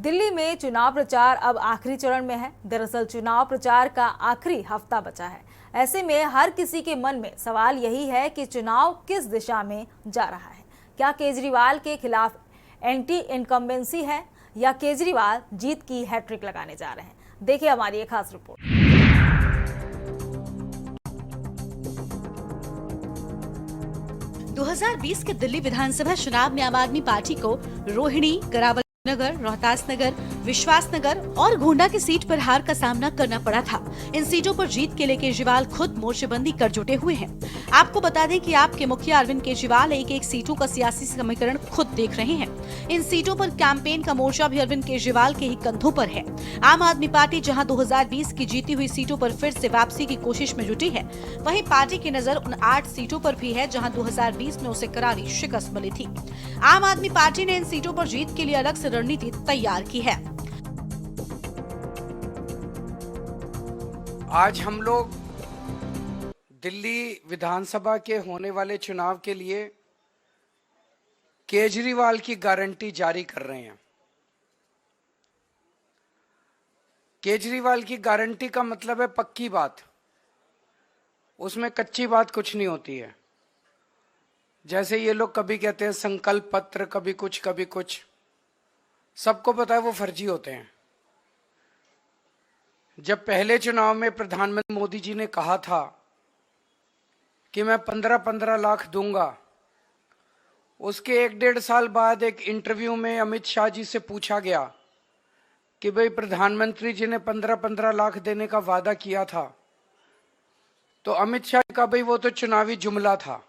दिल्ली में चुनाव प्रचार अब आखिरी चरण में है। दरअसल चुनाव प्रचार का आखिरी हफ्ता बचा है। ऐसे में हर किसी के मन में सवाल यही है कि चुनाव किस दिशा में जा रहा है। क्या केजरीवाल के खिलाफ एंटी इनकम्बेंसी है या केजरीवाल जीत की हैट्रिक लगाने जा रहे हैं? देखिए हमारी एक खास रिपोर्ट। 2020 के दिल्ली विधानसभा चुनाव में आम आदमी पार्टी को रोहिणी, करावल नगर, रोहतास नगर, विश्वास नगर और गोंडा की सीट पर हार का सामना करना पड़ा था। इन सीटों पर जीत के लिए केजरीवाल खुद मोर्चेबंदी कर जुटे हुए हैं। आपको बता दें कि आपके मुखिया अरविंद केजरीवाल एक सीटों का सियासी समीकरण खुद देख रहे हैं। इन सीटों पर कैंपेन का मोर्चा भी अरविंद केजरीवाल के ही कंधों पर है। आम आदमी पार्टी जहां 2020 की जीती हुई सीटों पर फिर से वापसी की कोशिश में जुटी है, वहीं पार्टी की नजर उन 8 सीटों पर भी है जहां 2020 में उसे करारी शिकस्त मिली थी। आम आदमी पार्टी ने इन सीटों पर जीत के लिए अलग से रणनीति तैयार की है। आज हम लोग दिल्ली विधानसभा के होने वाले चुनाव के लिए केजरीवाल की गारंटी जारी कर रहे हैं। केजरीवाल की गारंटी का मतलब है पक्की बात, उसमें कच्ची बात कुछ नहीं होती है। जैसे ये लोग कभी कहते हैं संकल्प पत्र, कभी कुछ, सबको पता है वो फर्जी होते हैं। जब पहले चुनाव में प्रधानमंत्री मोदी जी ने कहा था कि मैं 15-15 लाख दूंगा, उसके 1-1.5 साल बाद एक इंटरव्यू में अमित शाह जी से पूछा गया कि भाई प्रधानमंत्री जी ने 15-15 लाख देने का वादा किया था, तो अमित शाह का भाई वो तो चुनावी जुमला था।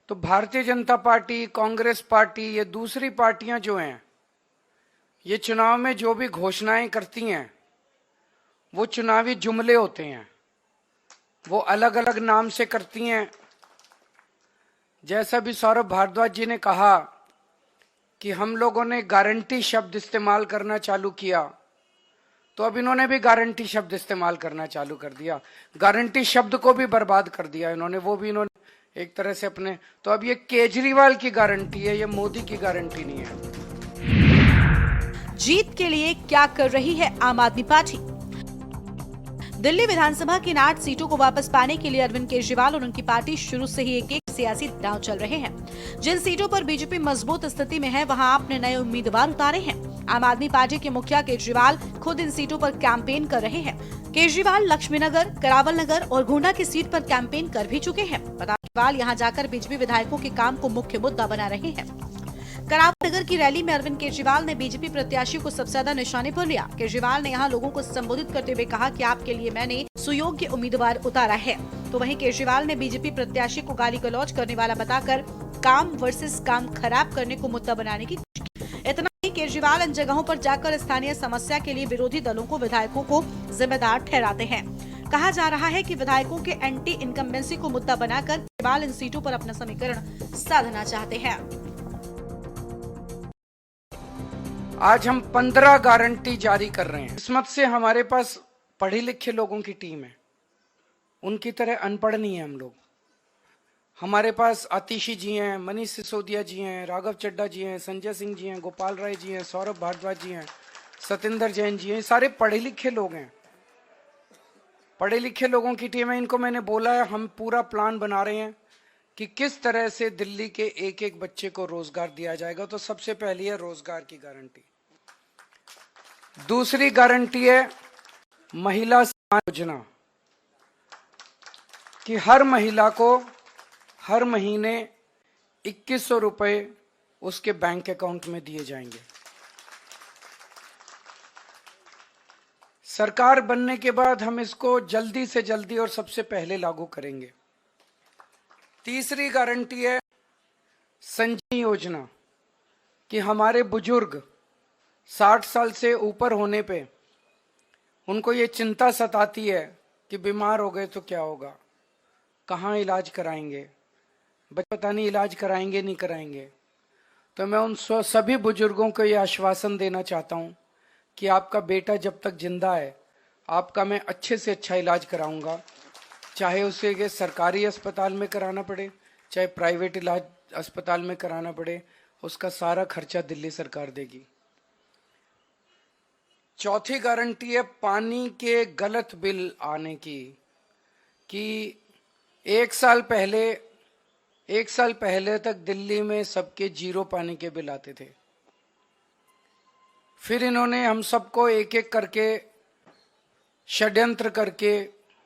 तो भारतीय जनता पार्टी, कांग्रेस पार्टी, ये दूसरी पार्टियां जो हैं, ये चुनाव में जो भी घोषणाएं करती हैं वो चुनावी जुमले होते हैं, वो अलग अलग नाम से करती हैं। जैसा भी सौरभ भारद्वाज जी ने कहा कि हम लोगों ने गारंटी शब्द इस्तेमाल करना चालू किया, तो अब इन्होंने भी गारंटी शब्द इस्तेमाल करना चालू कर दिया। गारंटी शब्द को भी बर्बाद कर दिया इन्होंने, वो भी इन्होंने एक तरह से अपने। तो अब ये केजरीवाल की गारंटी है, ये मोदी की गारंटी नहीं है। जीत के लिए क्या कर रही है आम आदमी पार्टी? दिल्ली विधानसभा की इन 8 सीटों को वापस पाने के लिए अरविंद केजरीवाल और उनकी पार्टी शुरू से ही एक सियासी दांव चल रहे हैं। जिन सीटों पर बीजेपी मजबूत स्थिति में है, वहां आपने नए उम्मीदवार उतारे हैं। आम आदमी पार्टी के मुखिया केजरीवाल खुद इन सीटों पर कैंपेन कर रहे हैं। केजरीवाल लक्ष्मीनगर, करावल नगर और गोंडा की सीट पर कैंपेन कर भी चुके हैं। केजरीवाल यहां जाकर बीजेपी विधायकों के काम को मुख्य मुद्दा बना रहे हैं। करावल नगर की रैली में अरविंद केजरीवाल ने बीजेपी प्रत्याशी को सबसे ज्यादा निशाने पर लिया। केजरीवाल ने यहां लोगों को संबोधित करते हुए कहा कि आपके लिए मैंने सुयोग्य उम्मीदवार उतारा है। तो वहीं केजरीवाल ने बीजेपी प्रत्याशी को गाली गलौज करने वाला बताकर काम वर्सेस काम खराब करने को मुद्दा बनाने की कोशिश की। इतना ही, केजरीवाल इन जगहों पर जाकर स्थानीय समस्या के लिए विरोधी दलों को, विधायकों को जिम्मेदार ठहराते हैं। कहा जा रहा है कि विधायकों के एंटी इनकम्बेंसी को मुद्दा बनाकर केजरीवाल इन सीटों पर अपना समीकरण साधना चाहते हैं। आज हम 15 गारंटी जारी कर रहे हैं। किस्मत से हमारे पास पढ़े लिखे लोगों की टीम है, उनकी तरह अनपढ़ नहीं है हम लोग। हमारे पास आतिशी जी हैं, मनीष सिसोदिया जी हैं, राघव चड्ढा जी हैं, संजय सिंह जी हैं, गोपाल राय जी हैं, सौरभ भारद्वाज जी हैं, सतेंद्र जैन जी हैं। सारे पढ़े लिखे लोग हैं, पढ़े लिखे लोगों की टीम है। इनको मैंने बोला है, हम पूरा प्लान बना रहे हैं कि किस तरह से दिल्ली के एक एक बच्चे को रोजगार दिया जाएगा। तो सबसे पहली है रोजगार की गारंटी। दूसरी गारंटी है महिला सम्मान योजना, कि हर महिला को हर महीने 2100 रुपए उसके बैंक अकाउंट में दिए जाएंगे। सरकार बनने के बाद हम इसको जल्दी से जल्दी और सबसे पहले लागू करेंगे। तीसरी गारंटी है संजीवनी योजना, कि हमारे बुजुर्ग 60 साल से ऊपर होने पे उनको ये चिंता सताती है कि बीमार हो गए तो क्या होगा, कहाँ इलाज कराएंगे, पता नहीं इलाज कराएंगे नहीं कराएंगे। तो मैं उन सभी बुजुर्गों को ये आश्वासन देना चाहता हूँ कि आपका बेटा जब तक जिंदा है, आपका मैं अच्छे से अच्छा इलाज कराऊंगा, चाहे उसे सरकारी अस्पताल में कराना पड़े, चाहे प्राइवेट इलाज अस्पताल में कराना पड़े, उसका सारा खर्चा दिल्ली सरकार देगी। चौथी गारंटी है पानी के गलत बिल आने की, कि एक साल पहले तक दिल्ली में सबके 0 पानी के बिल आते थे। फिर इन्होंने हम सबको एक एक करके षड्यंत्र करके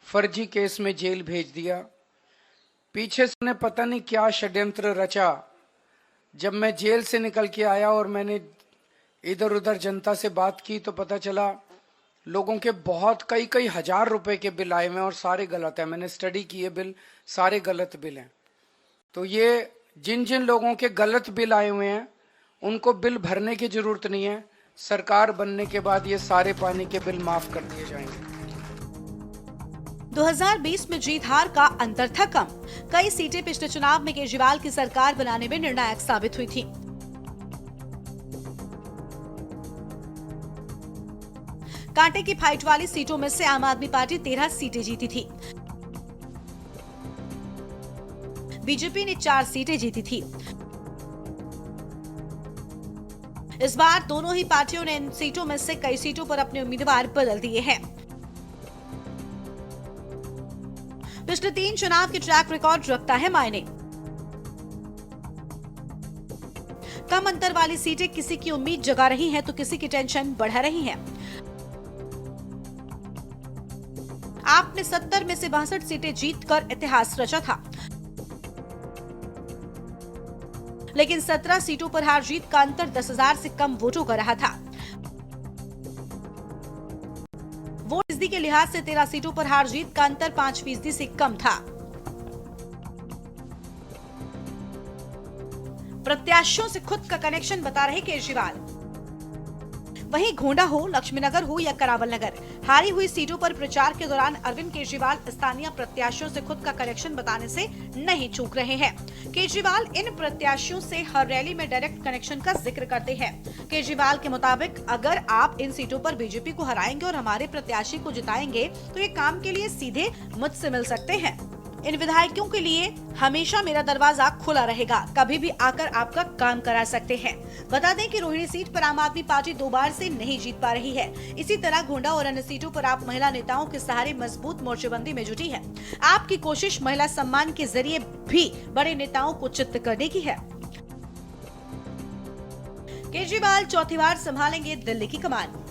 फर्जी केस में जेल भेज दिया। पीछे से उन्हें पता नहीं क्या षड्यंत्र रचा। जब मैं जेल से निकल के आया और मैंने इधर उधर जनता से बात की तो पता चला लोगों के बहुत कई हजार रुपए के बिल आए हुए हैं और सारे गलत हैं। मैंने स्टडी किए बिल, सारे गलत बिल हैं। तो ये जिन जिन लोगों के गलत बिल आए हुए हैं उनको बिल भरने की जरूरत नहीं है। सरकार बनने के बाद ये सारे पानी के बिल माफ कर दिए जाएंगे। 2020 में जीत हार का अंतर था कम। कई सीटें पिछले चुनाव में केजरीवाल की सरकार बनाने में निर्णायक साबित हुई थी। कांटे की फाइट वाली सीटों में से आम आदमी पार्टी 13 सीटें जीती थी। बीजेपी ने 4 सीटें जीती थी। इस बार दोनों ही पार्टियों ने इन सीटों में से कई सीटों पर अपने उम्मीदवार बदल दिए हैं। पिछले 3 चुनाव के ट्रैक रिकॉर्ड रखता है मायने। कम अंतर वाली सीटें किसी की उम्मीद जगा रही हैं तो किसी की टेंशन बढ़ा रही हैं। आपने 70 में से 62 सीटें जीतकर इतिहास रचा था, लेकिन 17 सीटों पर हार जीत का अंतर 10,000 से कम वोटों का रहा था। वोट फीसदी के लिहाज से 13 सीटों पर हार जीत का अंतर 5% से कम था। प्रत्याशियों से खुद का कनेक्शन बता रहे केजरीवाल। वहीं गोंडा हो, लक्ष्मीनगर हो या करावल नगर, हारी हुई सीटों पर प्रचार के दौरान अरविंद केजरीवाल स्थानीय प्रत्याशियों से खुद का कनेक्शन बताने से नहीं चूक रहे हैं। केजरीवाल इन प्रत्याशियों से हर रैली में डायरेक्ट कनेक्शन का जिक्र करते हैं। केजरीवाल के मुताबिक अगर आप इन सीटों पर बीजेपी को हराएंगे और हमारे प्रत्याशी को जिताएंगे तो ये काम के लिए सीधे मुझसे मिल सकते हैं। इन विधायकों के लिए हमेशा मेरा दरवाजा खुला रहेगा, कभी भी आकर आपका काम करा सकते हैं। बता दें कि रोहिणी सीट पर आम आदमी पार्टी 2 बार से नहीं जीत पा रही है। इसी तरह गोंडा और अन्य सीटों पर आप महिला नेताओं के सहारे मजबूत मोर्चेबंदी में जुटी है। आपकी कोशिश महिला सम्मान के जरिए भी बड़े नेताओं को चित्त करने की है। केजरीवाल चौथी बार संभालेंगे दिल्ली की कमान।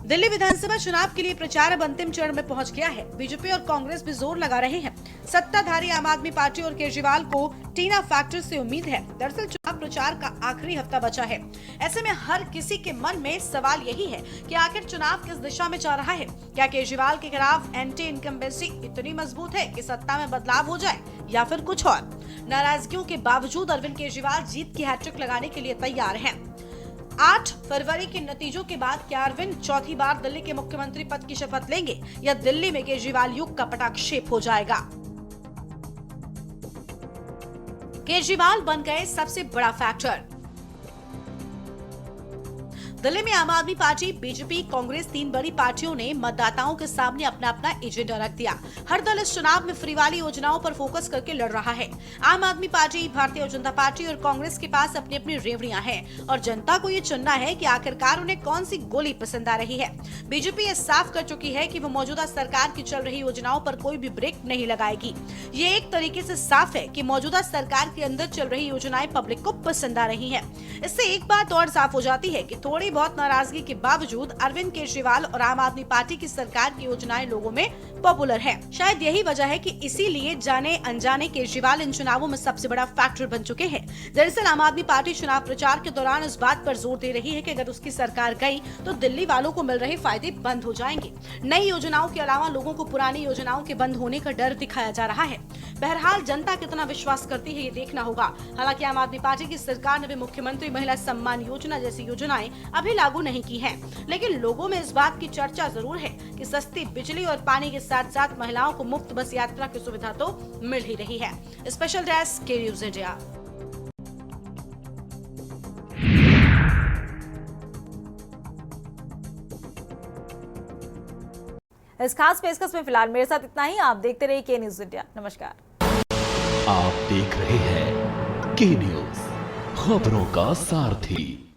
दिल्ली विधानसभा चुनाव के लिए प्रचार अब अंतिम चरण में पहुंच गया है। बीजेपी और कांग्रेस भी जोर लगा रहे हैं। सत्ताधारी आम आदमी पार्टी और केजरीवाल को टीना फैक्टर से उम्मीद है। दरअसल चुनाव प्रचार का आखिरी हफ्ता बचा है। ऐसे में हर किसी के मन में सवाल यही है कि आखिर चुनाव किस दिशा में जा रहा है। क्या केजरीवाल के खिलाफ एंटी इनकम्बेंसी इतनी मजबूत है कि सत्ता में बदलाव हो जाए या फिर कुछ और। नाराजगियों के बावजूद अरविंद केजरीवाल जीत की हैट्रिक लगाने के लिए तैयार है। 8 फरवरी के नतीजों के बाद क्या अरविंद चौथी बार दिल्ली के मुख्यमंत्री पद की शपथ लेंगे या दिल्ली में केजरीवाल युग का पटाक्षेप हो जाएगा। केजरीवाल बन गए सबसे बड़ा फैक्टर। दिल्ली में आम आदमी पार्टी, बीजेपी, कांग्रेस 3 बड़ी पार्टियों ने मतदाताओं के सामने अपना अपना एजेंडा रख दिया। हर दल इस चुनाव में फ्री वाली योजनाओं पर फोकस करके लड़ रहा है। आम आदमी पार्टी, भारतीय जनता पार्टी और कांग्रेस के पास अपनी अपनी रेवड़ियां हैं और जनता को ये चुनना है कि आखिरकार उन्हें कौन सी गोली पसंद आ रही है। बीजेपी ये साफ कर चुकी है कि वो मौजूदा सरकार की चल रही योजनाओं पर कोई भी ब्रेक नहीं लगाएगी। ये एक तरीके से साफ है कि मौजूदा सरकार के अंदर चल रही योजनाएं पब्लिक को पसंद आ रही है। इससे एक बात और साफ हो जाती है कि थोड़ी बहुत नाराजगी के बावजूद अरविंद केजरीवाल और आम आदमी पार्टी की सरकार की योजनाएं लोगों में पॉपुलर है। शायद यही वजह है कि इसीलिए जाने अनजाने केजरीवाल इन चुनावों में सबसे बड़ा फैक्टर बन चुके हैं। दरअसल आम आदमी पार्टी चुनाव प्रचार के दौरान इस बात पर जोर दे रही है कि अगर उसकी सरकार गई तो दिल्ली वालों को मिल रहे फायदे बंद हो जाएंगे। नई योजनाओं के अलावा लोगों को पुरानी योजनाओं के बंद होने का डर दिखाया जा रहा है। बहरहाल जनता कितना विश्वास करती है ये देखना होगा। हालांकि आम आदमी पार्टी की सरकार ने भी मुख्यमंत्री महिला सम्मान योजना जैसी योजनाएं अभी लागू नहीं की है, लेकिन लोगों में इस बात की चर्चा जरूर है कि सस्ती बिजली और पानी के साथ साथ महिलाओं को मुफ्त बस यात्रा की सुविधा तो मिल ही रही है। स्पेशल डेस्क के न्यूज़ इंडिया। इस खास पेशकश में फिलहाल मेरे साथ इतना ही। आप देखते रहिए के न्यूज़ इंडिया। नमस्कार। आप देख रहे हैं के न्यूज़, खबरों का सारथी।